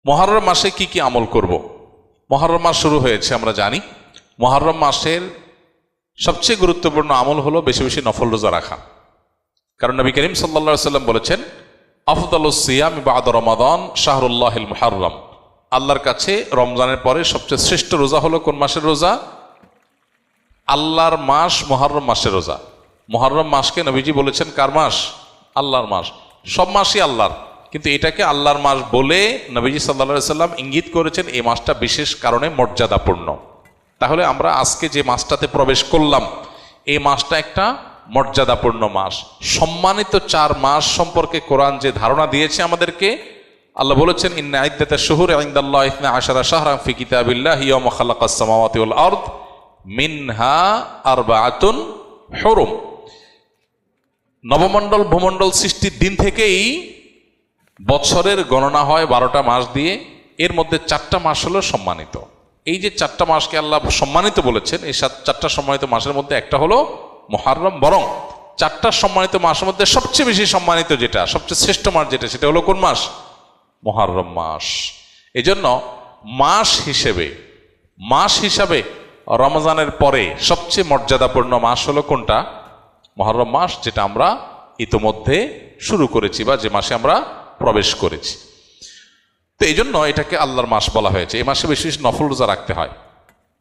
মুহররম মাসে কি কি আমল করব? মুহররম মাস শুরু হয়েছে, আমরা জানি। মুহররম মাসের সবচেয়ে গুরুত্বপূর্ণ আমল হলো বেশি বেশি নফল রোজা রাখা। কারণ নবী করিম সাল্লাল্লাহু আলাইহি ওয়াসাল্লাম বলেছেন, আফদালুস সিয়াম বা'দা রমাদান শাহরুল্লাহিল মুহররম। আল্লাহর কাছে রমজানের পরে সবচেয়ে শ্রেষ্ঠ রোজা হলো কোন মাসের রোজা? আল্লাহর মাস মুহররম মাসের রোজা। মুহররম মাসকে নবীজি বলেছেন কার মাস? আল্লাহর মাস। সব মাসই আল্লাহর, কিন্তু এটাকে আল্লাহর মাস বলে নবীজি সাল্লাল্লাহু আলাইহি ওয়াসাল্লাম ইঙ্গিত করেছেন এই মাসটা বিশেষ কারণে মর্যাদাপূর্ণ। তাহলে আমরা আজকে যে মাসটাতে প্রবেশ করলাম, এই মাসটা একটা মর্যাদাপূর্ণ মাস। সম্মানিত 4 মাস সম্পর্কে কোরআন যে ধারণা দিয়েছে আমাদেরকে, আল্লাহ বলেছেন, ইন্না ইদ্দাতাশ শুহুরি ইনদাল্লাহি 12 শাহরান ফি কিতাবিল্লাহি ইয়াওমা খালাকাস সামাওয়াতি ওয়াল আরদ মিনহা আরবাআতুন হুরুম। নবমণ্ডল ভূমণ্ডল সৃষ্টির দিন থেকেই বছরের গণনা হয় 12টা মাস দিয়ে। এর মধ্যে 4টা মাস হলো সম্মানিত। এই যে 4টা মাসকে আল্লাহ সম্মানিত বলেছেন, এই 4টা সম্মানিত মাসের মধ্যে একটা হলো মুহররম। বরং 4টা সম্মানিত মাসের মধ্যে সবচেয়ে বেশি সম্মানিত যেটা, সবচেয়ে শ্রেষ্ঠ মাস যেটা, সেটা হলো কোন মাস? মুহররম মাস। এই জন্য মাস হিসাবে রমজানের পরে সবচেয়ে মর্যাদাপূর্ণ মাস হলো কোনটা? মুহররম মাস, যেটা আমরা ইতোমধ্যে শুরু করেছি বা যে মাসে আমরা প্রবেশ করেছি। তো এই জন্য এটাকে আল্লাহর মাস বলা হয়েছে। এই মাসে বেশি বেশি নফল রোজা রাখতে হয়।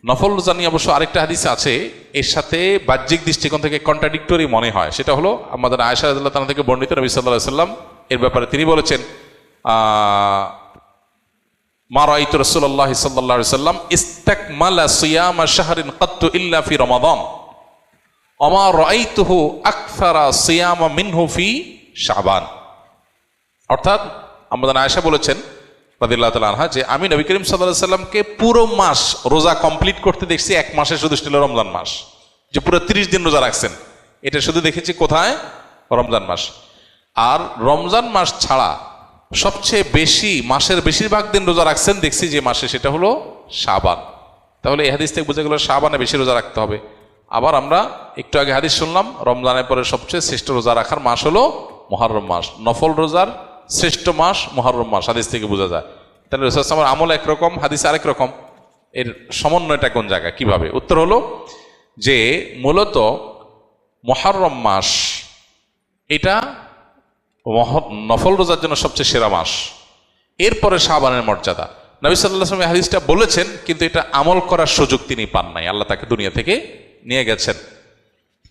নফল রোজা নিয়ে অবশ্য আরেকটা হাদিস আছে, এর সাথে বাহ্যিক দৃষ্টিকোণ থেকে কন্ট্রাডিক্টরি মনে হয়। সেটা হলো আমাদের আয়েশা রাদিয়াল্লাহু তাআলা থেকে বর্ণিত, নবী সাল্লাল্লাহু আলাইহি ওয়াসাল্লাম এর ব্যাপারে তিনি বলেছেন, মা রাআইতু রাসূলুল্লাহ সাল্লাল্লাহু আলাইহি ওয়াসাল্লাম ইস্তাকমালা সিয়ামা শাহরিন কাত্তু ইল্লা ফি রমাদান ওয়া মা রাআইতুহু আকসারা সিয়ামা মিনহু ফি শাবান। অর্থাৎ আমাদের আয়েশা বলেছেন রাদিয়াল্লাহু তাআলা আনহা, যে আমি নবী করিম সাল্লাল্লাহু আলাইহি ওয়াসাল্লামকে পুরো মাস রোজা কমপ্লিট করতে দেখছি এক মাসে, শুধু ছিল রমজান মাস, যে পুরো 30 দিন রোজা রাখছেন। এটা শুধু দেখেছি কোথায়? রমজান মাস। আর রমজান মাস ছাড়া সবচেয়ে বেশি, মাসের বেশিরভাগ দিন রোজা রাখছেন দেখছি যে মাসে, সেটা হলো শাবান। তাহলে এই হাদিস থেকে বোঝা গেল শাবানে বেশি রোজা রাখতে হবে। আবার আমরা একটু আগে হাদিস শুনলাম, রমজানের পরে সবচেয়ে শ্রেষ্ঠ রোজা রাখার মাস হলো মুহররম মাস। নফল রোজার শ্রেষ্ঠ মাস মুহররম মাস, হাদিস থেকে বোঝা যায়। তাহলে রাসূল সাল্লাল্লাহু আলাইহি ওয়াসাল্লামের আমল একরকম, হাদিস আরেক রকম। এর সমন্বয়টা কোন জায়গায়, কিভাবে? উত্তর হলো যে মূলত মুহররম মাস এটা নফল রোজার জন্য সবচেয়ে সেরা মাস। এরপরে শাবানের মর্যাদা। নবী সাল্লাল্লাহু আলাইহি ওয়াসাল্লাম হাদিসটা বলেছেন, কিন্তু এটা আমল করার সুযোগ তিনি পান নাই। আল্লাহ তাকে দুনিয়া থেকে নিয়ে গেছেন।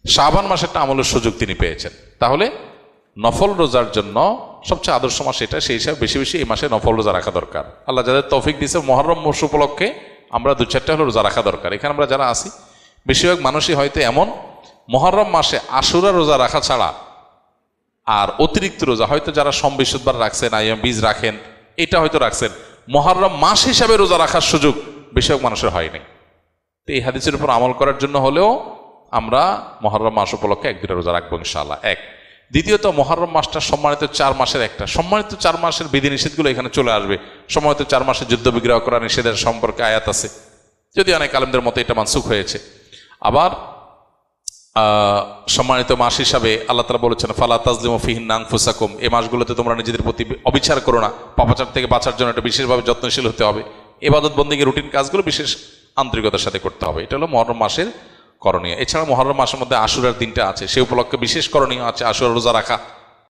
শাবান মাসেরটা আমলের সুযোগ তিনি পেয়েছেন। তাহলে নফল রোজার জন্য সবচেয়ে আদর্শ মাস এটা, সেই হিসাবে বেশি বেশি এই মাসে নফল রোজা রাখা দরকার। আল্লাহ যাদের তৌফিক দিয়েছে, মুহররম মাস উপলক্ষে আমরা 2-4টা হলো রোজা রাখা দরকার। এখানে আমরা যারা আছি বেশিরভাগ মানুষই হয়তো এমন, মুহররম মাসে আশুরা রোজা রাখা ছাড়া আর অতিরিক্ত রোজা হয়তো যারা সোম বৃহস্পতিবার রাখছেন, আইয়াম বীজ রাখেন, এটা হয়তো রাখছেন, মুহররম মাস হিসাবে রোজা রাখার সুযোগ বেশিরভাগ মানুষের হয়নি। তো এই হাদিসের উপর আমল করার জন্য হলেও আমরা মুহররম মাস উপলক্ষে 1-2টা রোজা রাখবো ইনশাআল্লাহ। এক। দ্বিতীয়ত, মুহররম মাসটা সম্মানিত 4 মাসের একটা। সম্মানিত 4 মাসের বিধিনিষেধগুলো এখানে চলে আসবে। সম্মানিত 4 মাসে যুদ্ধ বিগ্রহ করা নিষেধের সম্পর্কে আয়াত আছে, যদি অনেক আলেমদের মতে এটা মানসুখ হয়েছে। আবার সম্মানিত মাস হিসাবে আল্লাহ তাআলা বলেছেন, ফালা তাজলিমু ফিহিন্না আনফুসাকুম, এই মাসগুলোতে তোমরা নিজেদের প্রতি অবিচার করো না। পাপাচার থেকে বাঁচার জন্য এটা বিশেষভাবে যত্নশীল হতে হবে। ইবাদত বন্দেগীর রুটিন কাজগুলো বিশেষ আন্তরিকতার সাথে করতে হবে। এটা হলো মুহররম মাসের করণীয়। এছাড়া মুহররম মাসের মধ্যে আশুরার দিনটা আছে, সে উপলক্ষে বিশেষ করণীয় আছে, আশুরা রোজা রাখা।